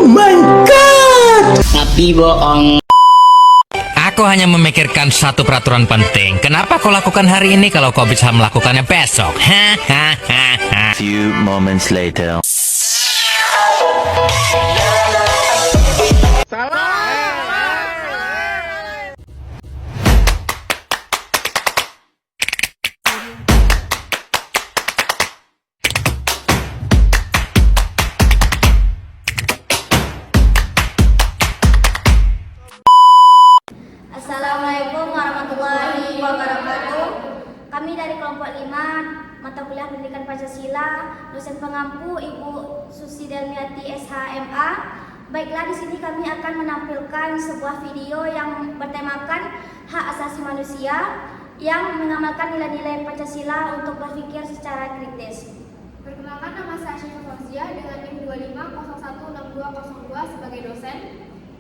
my god. Tapi bohong. Aku hanya memikirkan satu peraturan penting. Kenapa kau lakukan hari ini kalau kau bisa melakukannya besok? Hahaha. Few moments later. Assalamualaikum warahmatullahi wabarakatuh. Kami dari kelompok 5 mata kuliah pendidikan Pancasila, dosen pengampu Ibu Susi Delmiati SHMA. Baiklah, di sini kami akan menampilkan sebuah video yang bertemakan hak asasi manusia yang mengamalkan nilai-nilai Pancasila untuk berpikir secara kritis. Perkenalkan, nama saya Syifa Fauzia dengan NIM 25016202 sebagai dosen.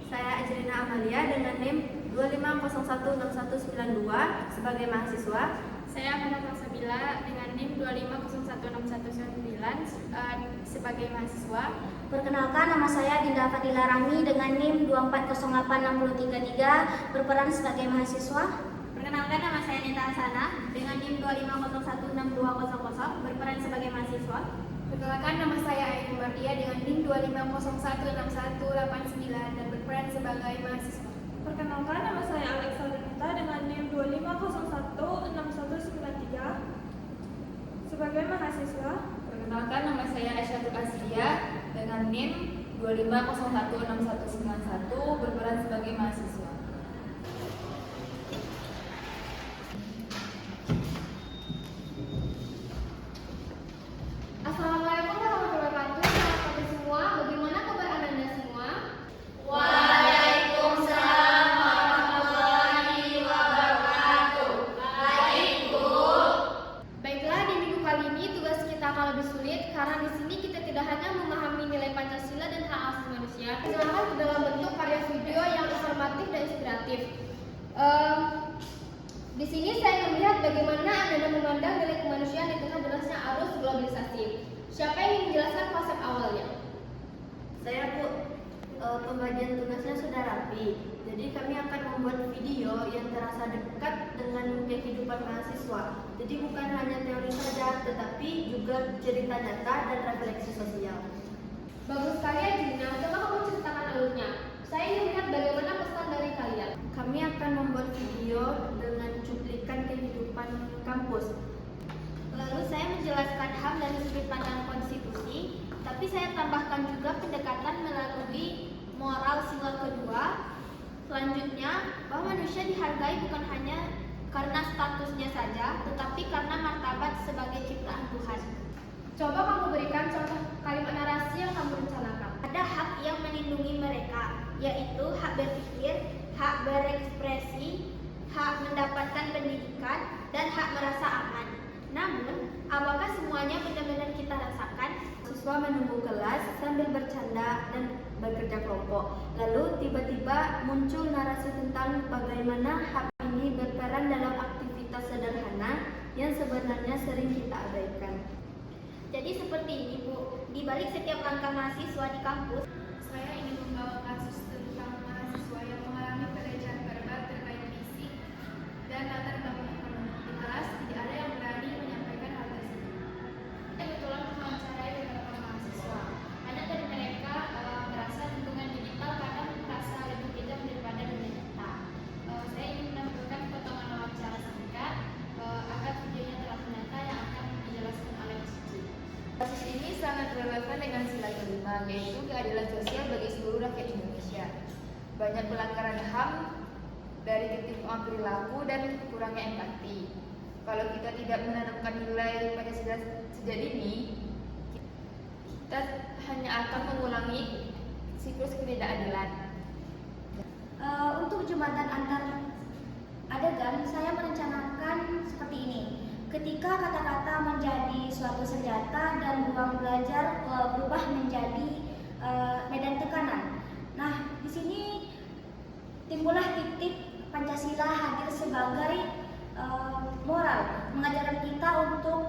Saya Ajrina Amalia dengan NIM 25016192 sebagai mahasiswa. Saya Amanda Prasabila dengan NIM 25016119 sebagai mahasiswa. Perkenalkan, nama saya Dinda Fadila Rahmi dengan NIM 24086033 berperan sebagai mahasiswa. Perkenalkan, nama saya Nita Hasana dengan NIM 25016200 berperan sebagai mahasiswa. Perkenalkan, nama saya Ayu Mardia dengan NIM 25016189 dan berperan sebagai mahasiswa. Perkenalkan, nama saya Alexa Renita dengan NIM 25016193 sebagai mahasiswa. Perkenalkan, nama saya Aisyah Azria dengan NIM 25016191 berperan sebagai mahasiswa. Assalamualaikum warahmatullahi wabarakatuh. Selamat pagi semua. Bagaimana kabar Anda semua? Waalaikumsalam warahmatullahi wabarakatuh. Baik, Bu. Baiklah, di minggu kali ini tugas kita akan lebih sulit karena di sini kita tidak hanya memahami nilai Pancasila dan hak asasi manusia, tetapi dalam bentuk karya video yang informatif dan inspiratif. Di sini saya melihat bagaimana Anda memandang nilai kemanusiaan di tengah derasnya arus globalisasi. Siapa yang ingin menjelaskan konsep awalnya? Saya, Bu. Pembagian tugasnya sudah rapi. Jadi kami akan membuat video yang terasa dekat dengan kehidupan mahasiswa. Jadi bukan hanya teori saja, tetapi juga cerita nyata dan refleksi sosial. Bagus sekali ya, Jina. Coba kamu ceritakan alurnya. Saya ingin melihat bagaimana pesan dari kalian. Kami akan membuat video dengan cuplikan kehidupan kampus. Lalu saya menjelaskan HAM dari sudut pandang konstitusi, tapi saya tambahkan juga pendekatan melalui moral sila kedua. Selanjutnya, bahwa manusia dihargai bukan hanya karena statusnya saja, tetapi karena martabat sebagai ciptaan Tuhan. Coba kamu berikan contoh kalimat narasi yang kamu rencanakan. Ada hak yang melindungi mereka, yaitu hak berpikir, hak berekspresi, hak mendapatkan pendidikan, dan hak merasa aman. Namun, apakah semuanya benar-benar kita rasakan? Siswa menunggu kelas sambil bercanda dan bekerja kelompok. Lalu tiba-tiba muncul narasi tentang bagaimana hak ini berperan dalam aktivitas sederhana yang sebenarnya sering kita abaikan. Jadi seperti ini, Bu. Di balik setiap langkah mahasiswa di kampus, Saya ingin membawa kasus tentang mahasiswa yang mengalami pelecehan verbal terkait fisik dan latar belakang ekonomi. Di kelas tidak ada yang berani menyampaikan hal tersebut. Saya kebetulan mewawancarai beberapa mahasiswa. Banyak dari mereka merasa lingkungan digital kadang merasa lebih kejam daripada dunia nyata. Saya ingin menampilkan potongan wawancara singkat agar videonya terasa nyata yang akan dijelaskan oleh Mas Cici. Kasus ini sangat relevan dengan sila kelima, yaitu keadilan sosial bagi seluruh rakyat Indonesia. Banyak pelanggaran HAM dari ketimpangan perilaku dan kurangnya empati. Kalau kita tidak menanamkan nilai Pancasila sejak dini, kita hanya akan mengulangi siklus ketidakadilan. untuk jembatan antar adegan, saya merencanakan seperti ini. Ketika kata-kata menjadi suatu senjata dan ruang belajar berubah menjadi medan tekanan. Nah, di sini timbullah titik Pancasila hadir sebagai moral, mengajarkan kita untuk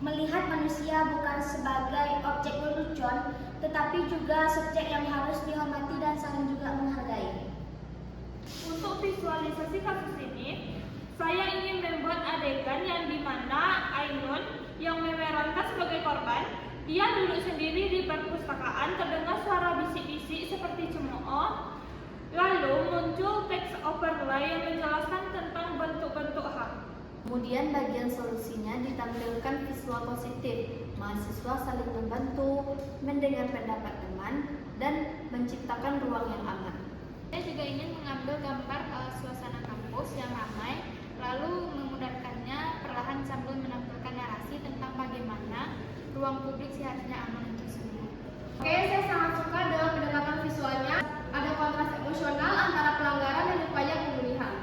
melihat manusia bukan sebagai objek lelucon, tetapi juga subjek yang harus dihormati dan saling juga menghargai. Untuk visualisasi kasus ini, saya ingin membuat adegan yang dimana Ainun yang memerankan sebagai korban, dia duduk sendiri di perpustakaan, terdengar suara bisik-bisik seperti cemooh, lalu muncul teks overlay yang menjelaskan tentang bentuk-bentuk HAM. Kemudian bagian solusinya ditampilkan visual positif, mahasiswa saling membantu, mendengar pendapat teman, dan menciptakan ruang yang aman. Saya juga ingin mengambil gambar suasana kampus yang ramai, lalu memudahkannya perlahan sambil menampilkan narasi tentang bagaimana ruang publik seharusnya aman untuk semua. Oke, saya sangat suka dengan pendekatan visualnya. Ada kontras emosional antara pelanggaran dan upaya pemulihan.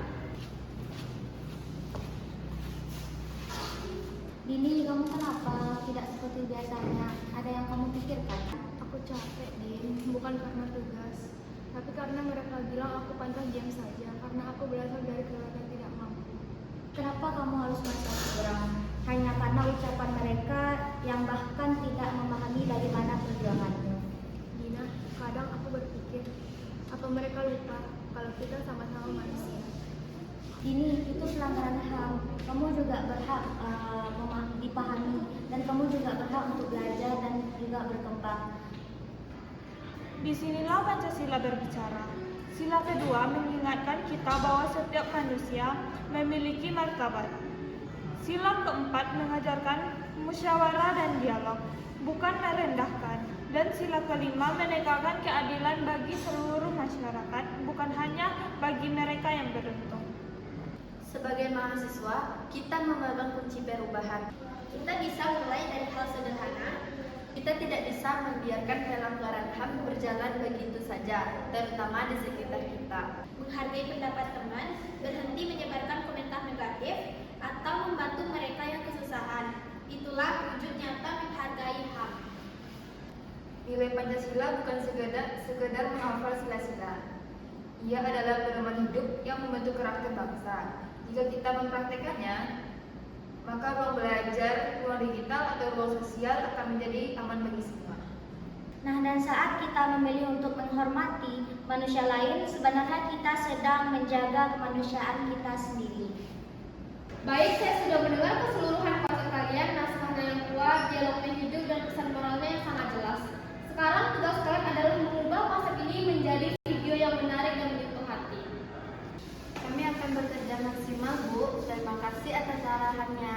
Dini, kamu kenapa tidak seperti biasanya? Ada yang kamu pikirkan? Aku capek, Din. Bukan karena tugas, tapi karena mereka bilang aku pantas diam saja karena aku berasal dari keluarga yang tidak mampu. Kenapa kamu harus merasa kurang? Hanya karena ucapan mereka yang bahkan tidak memahami dari mana perjuanganmu. Dina, kadang aku berpikir, apa mereka lupa kalau kita sama-sama manusia? Dini, itu pelanggaran HAM. Kamu juga berhak dipahami dan kamu juga berhak untuk belajar dan juga berkembang. Disinilah Pancasila berbicara. Sila kedua mengingatkan kita bahwa setiap manusia memiliki martabat. Sila keempat mengajarkan musyawarah dan dialog, bukan merendahkan. Dan sila kelima menegakkan keadilan bagi seluruh masyarakat, bukan hanya bagi mereka yang beruntung. Sebagai mahasiswa, kita memegang kunci perubahan. Kita bisa mulai dari hal sederhana. Kita tidak bisa membiarkan pelanggaran HAM berjalan begitu saja, terutama di sekitar kita. Menghargai pendapat teman, berhenti menyebarkan komentar negatif, atau membantu mereka yang kesusahan. Itulah wujud nyata menghargai HAM. Nilai Pancasila bukan sekedar menghafal sila-sila. Ia adalah pedoman hidup yang membentuk karakter bangsa. Jika kita mempraktekannya, maka ruang belajar, ruang digital, atau ruang sosial akan menjadi aman bagi semua. Nah, dan saat kita memilih untuk menghormati manusia lain, sebenarnya kita sedang menjaga kemanusiaan kita sendiri. Baik, saya sudah mendengar keseluruhan konsep kalian, naskahnya yang kuat, dialognya hidup, dan pesan moralnya yang sangat jelas. Sekarang tugas kalian adalah mengubah konsep ini menjadi video yang menarik dan menyentuh hati. Kami akan bekerja maksimal, Bu. Terima kasih atas arahannya.